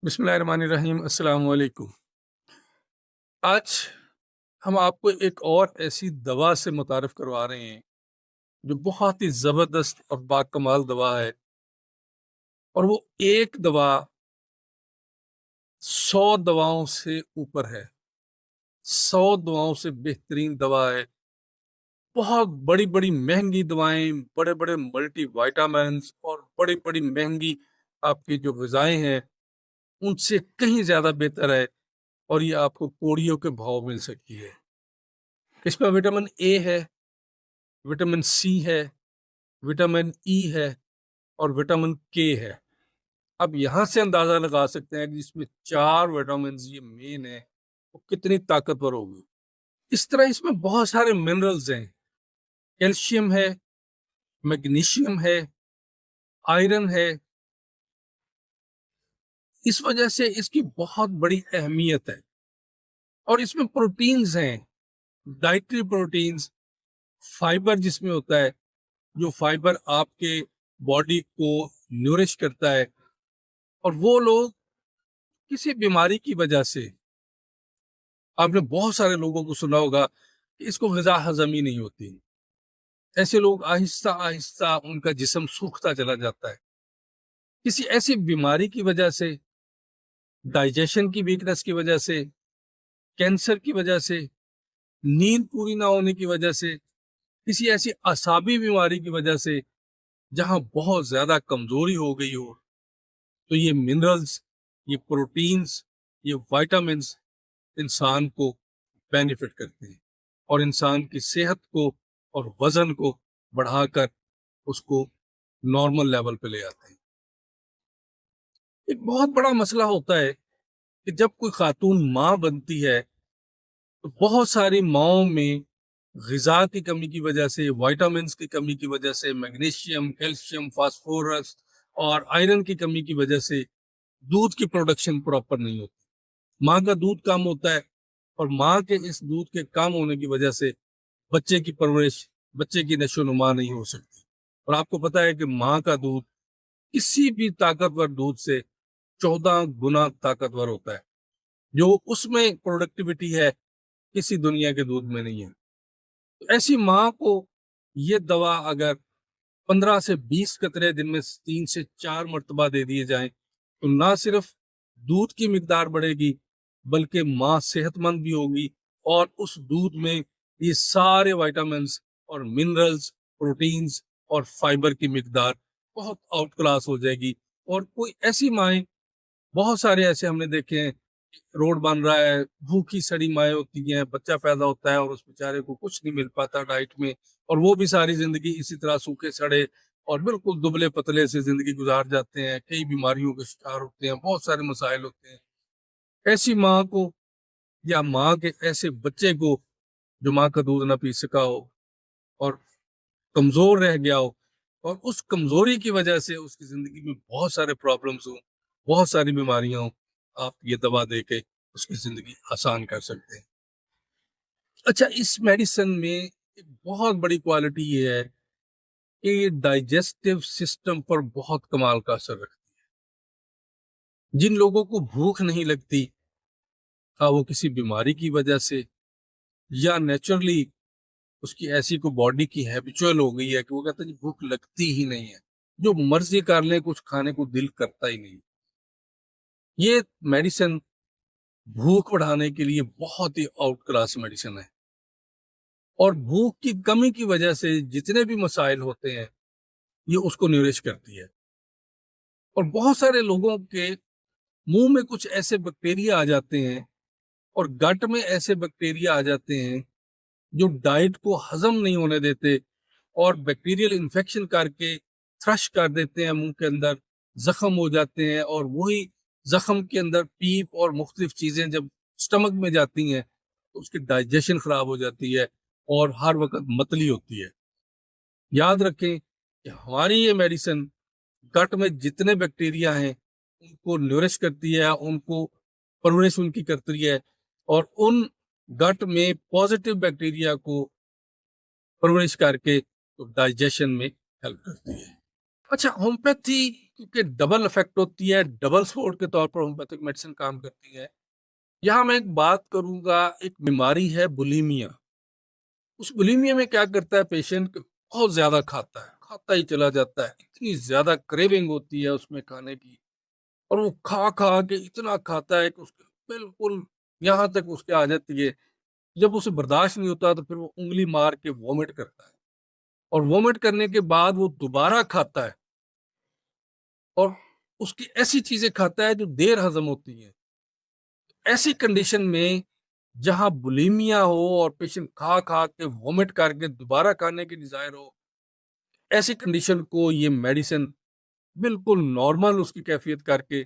बिस्मिल्लाहिर्रहमानिर्रहीम। अस्सलाम वालेकुम। आज हम आपको एक और ऐसी दवा से मुतारफ करवा रहे हैं जो बहुत ही ज़बरदस्त और बाकमाल दवा है। और वो एक दवा 100 दवाओं से ऊपर है। 100 दवाओं से बेहतरीन दवा है। बहुत बड़ी बड़ी महंगी दवाएं, बड़े बड़े मल्टी वाइटामिन्स और बड़ी बड़ी महंगी आपकी जो ग़िज़ाएं हैं उनसे कहीं ज़्यादा बेहतर है। और ये आपको कौड़ियों के भाव मिल सकती है। इसमें विटामिन ए है, विटामिन सी है, विटामिन ई है और विटामिन के है। अब यहां से अंदाजा लगा सकते हैं कि इसमें 4 विटामिन ये मेन है, वो कितनी ताकतवर होगी। इस तरह इसमें बहुत सारे मिनरल्स हैं। कैल्शियम है, मैग्नीशियम है, आयरन है। इस वजह से इसकी बहुत बड़ी अहमियत है। और इसमें प्रोटीन्स हैं, डाइटरी प्रोटीन्स, फाइबर जिसमें होता है, जो फाइबर आपके बॉडी को न्यूरिश करता है। और वो लोग किसी बीमारी की वजह से, आपने बहुत सारे लोगों को सुना होगा कि इसको ग़िज़ा हज़म ही नहीं होती। ऐसे लोग आहिस्ता आहिस्ता उनका जिस्म सूखता चला जाता है किसी ऐसी बीमारी की वजह से, डाइजेशन की वीकनेस की वजह से, कैंसर की वजह से, नींद पूरी ना होने की वजह से, किसी ऐसी असाबी बीमारी की वजह से जहां बहुत ज्यादा कमजोरी हो गई हो। तो ये मिनरल्स, ये प्रोटीन्स, ये वाइटामिन्स इंसान को बेनिफिट करते हैं और इंसान की सेहत को और वजन को बढ़ाकर उसको नॉर्मल लेवल पे ले आते हैं। एक बहुत बड़ा मसला होता है कि जब कोई खातून माँ बनती है तो बहुत सारी माँओं में ग़िज़ा की कमी की वजह से, वाइटामिन्स की कमी की वजह से, मैग्नीशियम, कैल्शियम, फास्फोरस और आयरन की कमी की वजह से दूध की प्रोडक्शन प्रॉपर नहीं होती। माँ का दूध कम होता है और माँ के इस दूध के कम होने की वजह से बच्चे की परवरिश, बच्चे की नशोनुमा नहीं हो सकती। और आपको पता है कि माँ का दूध किसी भी ताकतवर दूध से 14 गुना ताकतवर होता है। जो उसमें प्रोडक्टिविटी है किसी दुनिया के दूध में नहीं है। तो ऐसी माँ को ये दवा अगर 15 से 20 कतरे दिन में 3 से 4 मरतबा दे दिए जाएं तो ना सिर्फ दूध की मिकदार बढ़ेगी बल्कि माँ सेहतमंद भी होगी। और उस दूध में ये सारे विटामिन्स और मिनरल्स, प्रोटीन्स और फाइबर की मिकदार बहुत आउट क्लास हो जाएगी। और कोई ऐसी माएँ, बहुत सारे ऐसे हमने देखे हैं, रोड बन रहा है, भूखी सड़ी माएँ होती हैं, बच्चा पैदा होता है और उस बेचारे को कुछ नहीं मिल पाता डाइट में, और वो भी सारी जिंदगी इसी तरह सूखे सड़े और बिल्कुल दुबले पतले से जिंदगी गुजार जाते हैं। कई बीमारियों के शिकार होते हैं, बहुत सारे मसाइल होते हैं। ऐसी माँ को या माँ के ऐसे बच्चे को जो माँ का दूध ना पी सका हो और कमजोर रह गया हो और उस कमजोरी की वजह से उसकी जिंदगी में बहुत सारे प्रॉब्लम्स हो, बहुत सारी बीमारियां हो, आप ये दवा दे के उसकी जिंदगी आसान कर सकते हैं। अच्छा, इस मेडिसिन में एक बहुत बड़ी क्वालिटी ये है कि ये डाइजेस्टिव सिस्टम पर बहुत कमाल का असर रखती है। जिन लोगों को भूख नहीं लगती, वो किसी बीमारी की वजह से या नेचुरली उसकी ऐसी को बॉडी की हैबिचुअल हो गई है कि वो कहता है जी भूख लगती ही नहीं है, जो मर्जी कर ले कुछ खाने को दिल करता ही नहीं। ये मेडिसिन भूख बढ़ाने के लिए बहुत ही आउट क्लास मेडिसिन है। और भूख की कमी की वजह से जितने भी मसाइल होते हैं ये उसको न्यूरिश करती है। और बहुत सारे लोगों के मुंह में कुछ ऐसे बैक्टीरिया आ जाते हैं और गट में ऐसे बैक्टीरिया आ जाते हैं जो डाइट को हजम नहीं होने देते और बैक्टीरियल इन्फेक्शन करके थ्रश कर देते हैं, मुंह के अंदर जख्म हो जाते हैं। और वही जख्म के अंदर पीप और मुख्तलिफ चीजें जब स्टमक में जाती हैं तो उसकी डाइजेशन खराब हो जाती है और हर वक्त मतली होती है। याद रखें कि हमारी ये मेडिसिन गट में जितने बैक्टीरिया हैं उनको न्यूरिश करती है, उनको परवरिश उनकी करती है और उन गट में पॉजिटिव बैक्टीरिया को परवरिश करके तो डाइजेशन में हेल्प करती है। अच्छा, होम्योपैथी کیونکہ ڈبل افیکٹ ہوتی ہے، ڈبل سپورٹ کے طور پر ہومیوپیتھک میڈیسن کام کرتی ہے۔ یہاں میں ایک بات کروں گا، ایک بیماری ہے بولیمیا۔ اس بولیمیا میں کیا کرتا ہے پیشنٹ، بہت زیادہ کھاتا ہی چلا جاتا ہے، اتنی زیادہ کریونگ ہوتی ہے اس میں کھانے کی، اور وہ کھا کھا کے اتنا کھاتا ہے کہ اس کے بالکل یہاں تک اس کے آ جاتی ہے، جب اسے برداشت نہیں ہوتا تو پھر وہ انگلی مار کے وومٹ کرتا ہے، اور وومٹ کرنے کے بعد وہ دوبارہ کھاتا ہے، اور اس کی ایسی چیزیں کھاتا ہے جو دیر ہضم ہوتی ہیں۔ ایسی کنڈیشن میں جہاں بولیمیا ہو اور پیشنٹ کھا کھا کے وومٹ کر کے دوبارہ کھانے کی ڈیزائر ہو، ایسی کنڈیشن کو یہ میڈیسن بالکل نارمل اس کی کیفیت کر کے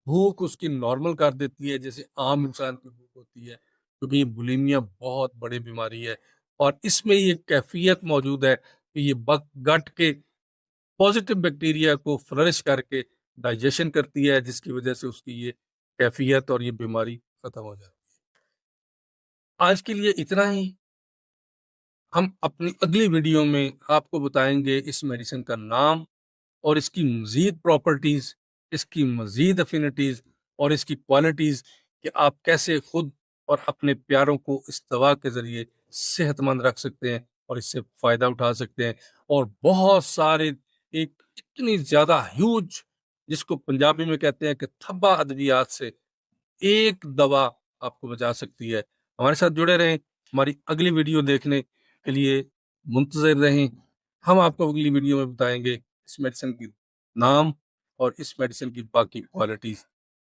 بھوک اس کی نارمل کر دیتی ہے، جیسے عام انسان کی بھوک ہوتی ہے، کیونکہ یہ بولیمیا بہت بڑی بیماری ہے، اور اس میں یہ کیفیت موجود ہے کہ یہ گٹ کے پازیٹیو بیکٹیریا کو فلرش کر کے ڈائجیشن کرتی ہے، جس کی وجہ سے اس کی یہ کیفیت اور یہ بیماری ختم ہو جاتی ہے۔ آج کے لیے اتنا ہی۔ ہم اپنی اگلی ویڈیو میں آپ کو بتائیں گے اس میڈیسن کا نام اور اس کی مزید پراپرٹیز، اس کی مزید افینٹیز اور اس کی کوالٹیز، کہ آپ کیسے خود اور اپنے پیاروں کو اس دوا کے ذریعے صحت مند رکھ سکتے ہیں اور اس سے فائدہ اٹھا سکتے ہیں، اور بہت سارے ایک اتنی زیادہ ہیوج، جس کو پنجابی میں کہتے ہیں کہ تھبا ادویات سے ایک دوا آپ کو بچا سکتی ہے۔ ہمارے ساتھ جڑے رہیں، ہماری اگلی ویڈیو دیکھنے کے لیے منتظر رہیں۔ ہم آپ کو اگلی ویڈیو میں بتائیں گے اس میڈیسن کی نام اور اس میڈیسن کی باقی کوالٹیز۔